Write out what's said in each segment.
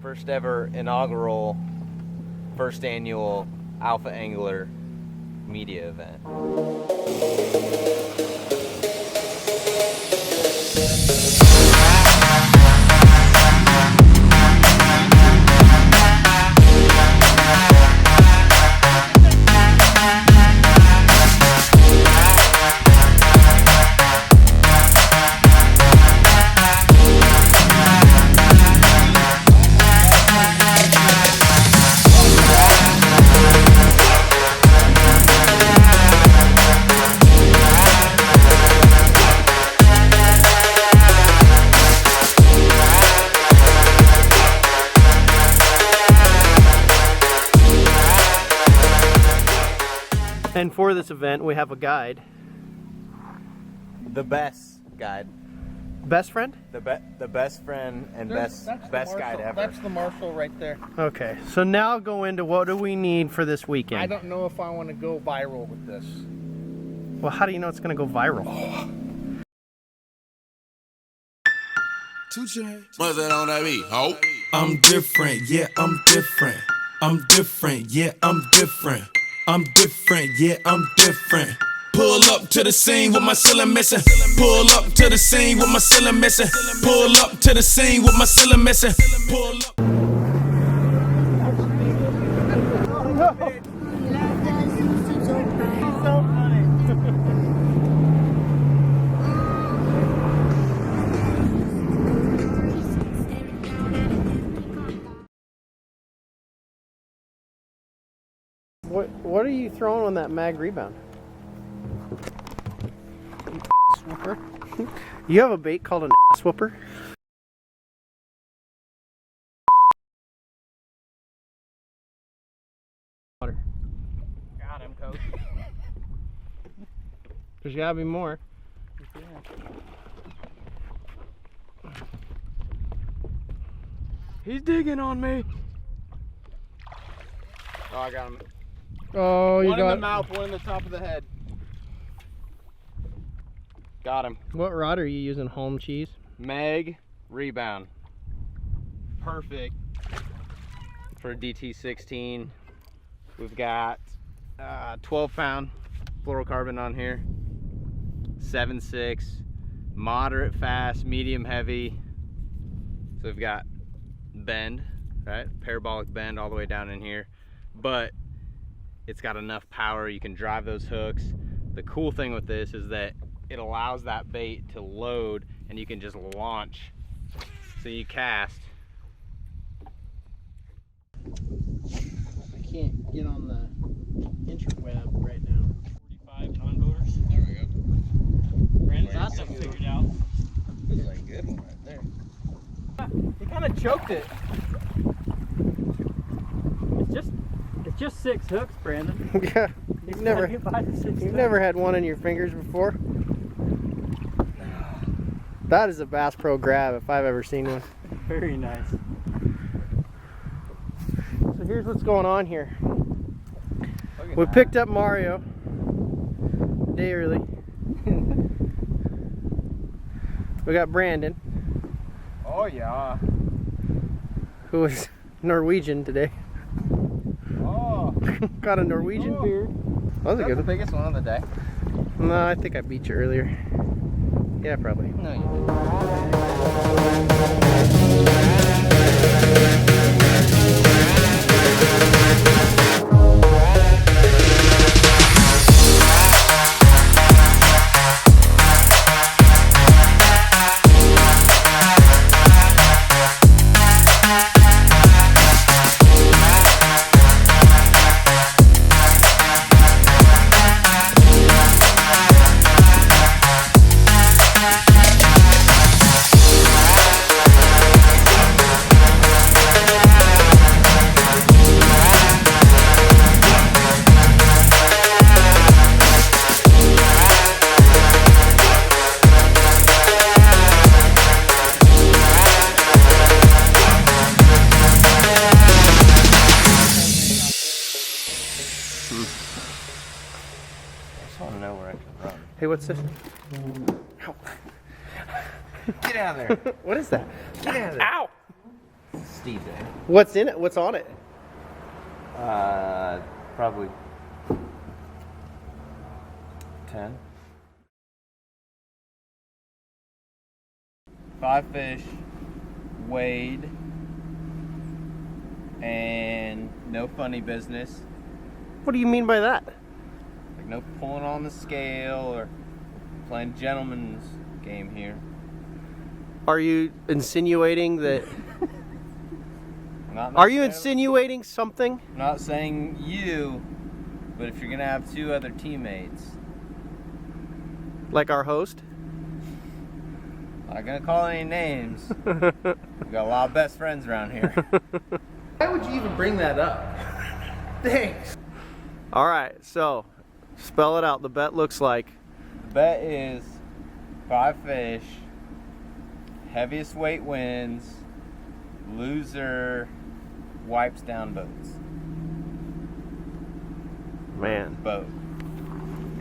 First ever inaugural, first annual Alpha Angler media event. And for this event, we have a guide. The best guide. Best friend? The best friend and best guide ever. That's the Marshall right there. Okay, so now go into what do we need for this weekend? I don't know if I want to go viral with this. Well, how do you know it's going to go viral? What's that on that beat? Oh. I'm different, yeah, I'm different. I'm different, yeah, I'm different. I'm different, yeah, I'm different. Pull up to the scene with my ceiling missing. Pull up to the scene with my ceiling missing. Pull up to the scene with my ceiling missing. Pull up. What are you throwing on that mag rebound? You whooper. You have a bait called an ass whooper? Water. Got him, coach. There's gotta be more. He's digging on me. Oh, I got him. Oh, you One got in the mouth, one in the top of the head. Got him. What rod are you using? Home cheese? Meg rebound. Perfect for DT16. We've got 12-pound fluorocarbon on here. 7.6, moderate fast, medium heavy. So we've got bend, right? Parabolic bend all the way down in here, but it's got enough power you can drive those hooks. The cool thing with this is that it allows that bait to load and you can just launch. So you cast. I can't get on the interweb right now. 45 non-boaters. There we go. Brandon's got something figured out. This is like a good one right there. He kind of choked it. It's just 6 hooks, Brandon. Yeah, you've never had one in your fingers before. That is a Bass Pro grab if I've ever seen one. Very nice. So here's what's going on here. We picked up Mario a day early. We got Brandon, Oh, yeah. who is Norwegian today. Oh. Got a Norwegian beard. That was a That's good the one. biggest one of the day. No, I think I beat you earlier. Yeah, probably. No, you didn't. Hey, what's this? Get out of there. What is that? Get out of there. Ow! Steep day. What's in it? What's on it? Probably 10. 5 fish, weighed, and no funny business. What do you mean by that? Like no pulling on the scale or playing gentleman's game here. Are you insinuating that? Not Are you necessarily. insinuating something? I'm not saying you, but if you're gonna have 2 other teammates, Like our host? not gonna call any names. We got a lot of best friends around here. Why would you even bring that up? Thanks. All right, so spell it out. The bet looks like. The bet is 5 fish, heaviest weight wins, loser wipes down boats. Man. Boat.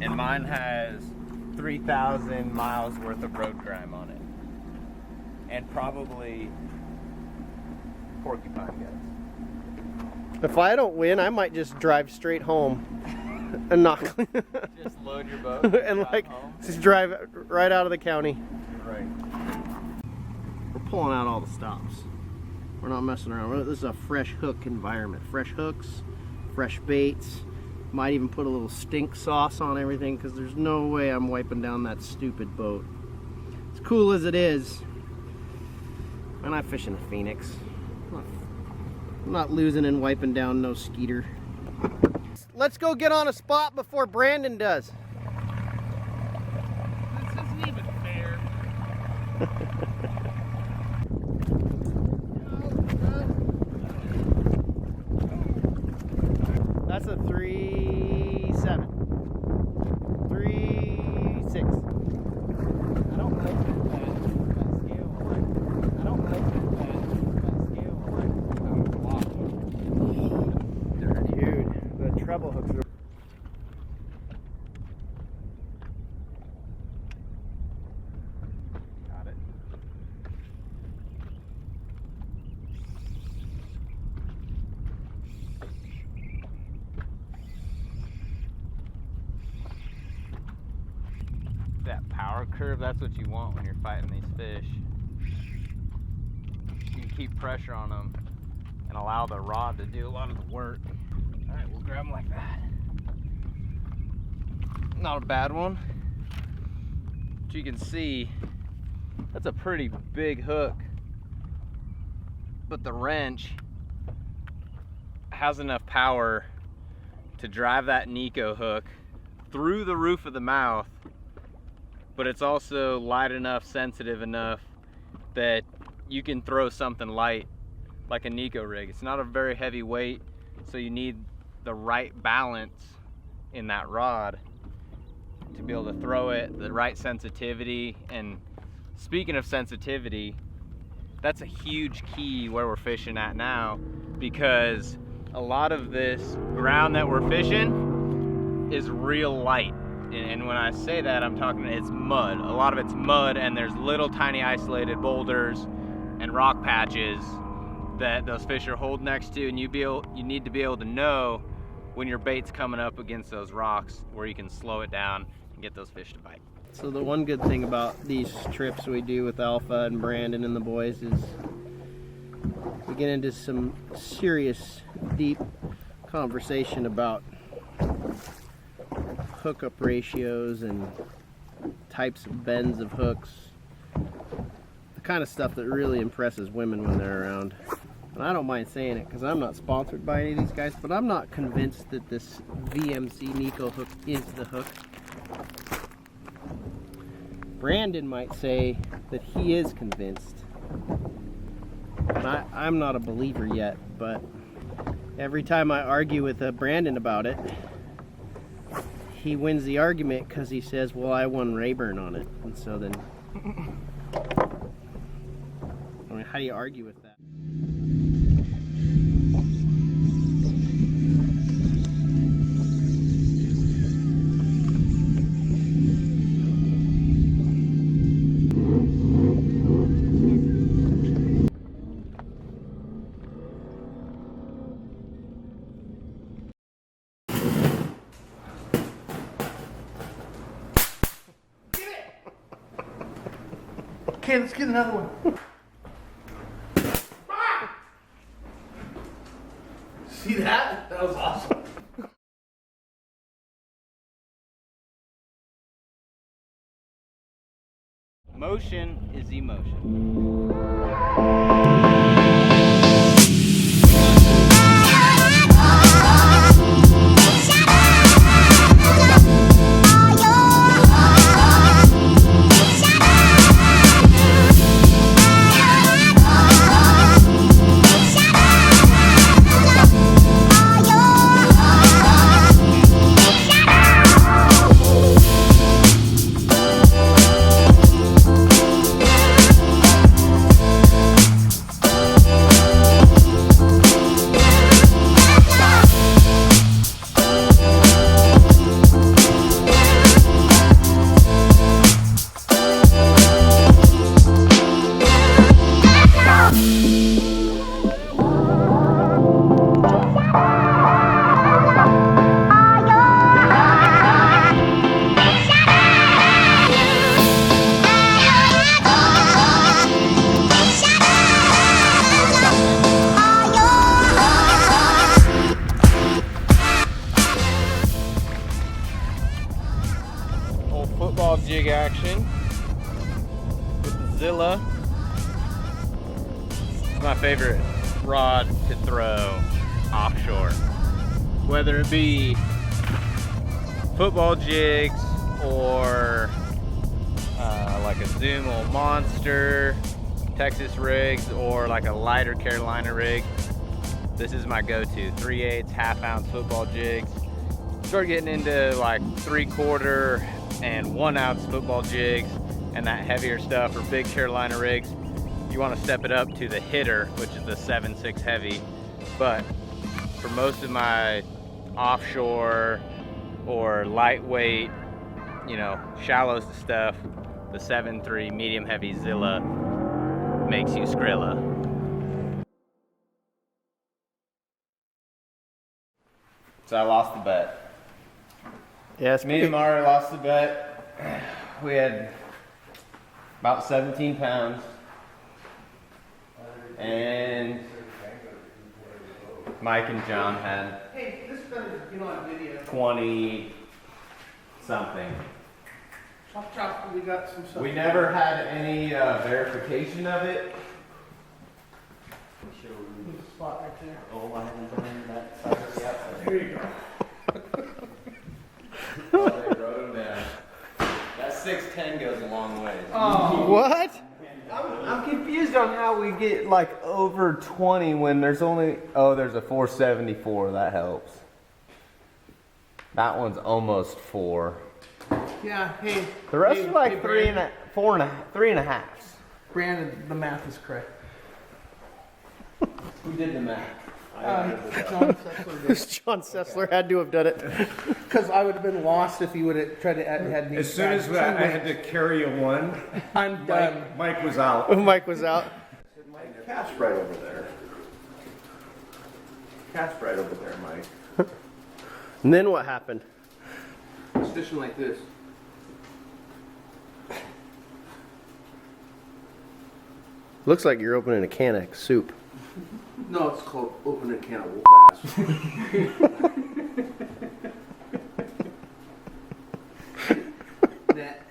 And mine has 3,000 miles worth of road grime on it. And probably porcupine guts. If I don't win, I might just drive straight home and not Just load your boat and drive like home. just drive right out of the county. Right. We're pulling out all the stops. We're not messing around. This is a fresh hook environment. Fresh hooks, fresh baits. Might even put a little stink sauce on everything because there's no way I'm wiping down that stupid boat. As cool as it is, and I fish in the Phoenix. I'm not losing and wiping down no skeeter. Let's go get on a spot before Brandon does. This isn't even fair. That's a 3.7. 3.6. I don't like that scale. I don't like that scale. Dude, the treble hooks are. Got it. That power curve, that's what you want when you're fighting these fish. You can keep pressure on them and allow the rod to do a lot of the work. All right, we'll grab them like that. Not a bad one. But you can see, that's a pretty big hook. But the wrench has enough power to drive that Nico hook through the roof of the mouth, but it's also light enough, sensitive enough that you can throw something light like a Nico rig. It's not a very heavy weight, so you need the right balance in that rod to be able to throw it, the right sensitivity. And speaking of sensitivity, that's a huge key where we're fishing at now, because a lot of this ground that we're fishing is real light. And when I say that, I'm talking, it's mud. A lot of it's mud, and there's little tiny isolated boulders and rock patches that those fish are holding next to, and you need to be able to know when your bait's coming up against those rocks where you can slow it down and get those fish to bite. So the one good thing about these trips we do with Alpha and Brandon and the boys is we get into some serious, deep conversation about hookup ratios and types of bends of hooks. The kind of stuff that really impresses women when they're around. And I don't mind saying it because I'm not sponsored by any of these guys, but I'm not convinced that this VMC Nico hook is the hook. Brandon might say that he is convinced. And I'm not a believer yet, but every time I argue with Brandon about it, he wins the argument because he says, well, I won Rayburn on it. And so then, I mean, how do you argue with that? Okay, let's get another one. See that? That was awesome. Motion is emotion. Football jig action with the Zilla. It's my favorite rod to throw offshore, whether it be football jigs or like a Zumal Monster, Texas rigs, or like a lighter Carolina rig. This is my go-to 3/8 half-ounce football jigs. Start getting into like 3/4 and 1-ounce football jigs and that heavier stuff, or big Carolina rigs, you want to step it up to the hitter, which is the 7/6 heavy. But for most of my offshore or lightweight, you know, shallow stuff, the 7/3 medium heavy Zilla makes you Skrilla. So I lost the bet. Yeah, Me and Mara lost the bet. We had about 17 pounds. And Mike and John had Hey, this better get on video. 20 something. Chop chop, we got some stuff. We never had any verification of it. There's a spot right there. Oh, I haven't done that side of the outside. There you go. Oh, they wrote them down. That 610 goes a long way. What? I'm confused on how we get like over 20 when there's only, oh, there's a 474. That helps. That one's almost 4. Yeah, hey. The rest hey, are like hey, 3 and a, 4 and a, 3.5. Brandon, the math is correct. Who did the math? John Sessler did. John Sessler had to have done it. Because I would have been lost if he would have tried to had me. As soon as I had to carry a 1, I'm done. Mike was out. Mike was out. Cast right over there. Cast right over there, Mike. And then what happened? Position like this. Looks like you're opening a can of soup. No, it's called open a can of whoop ass. Net.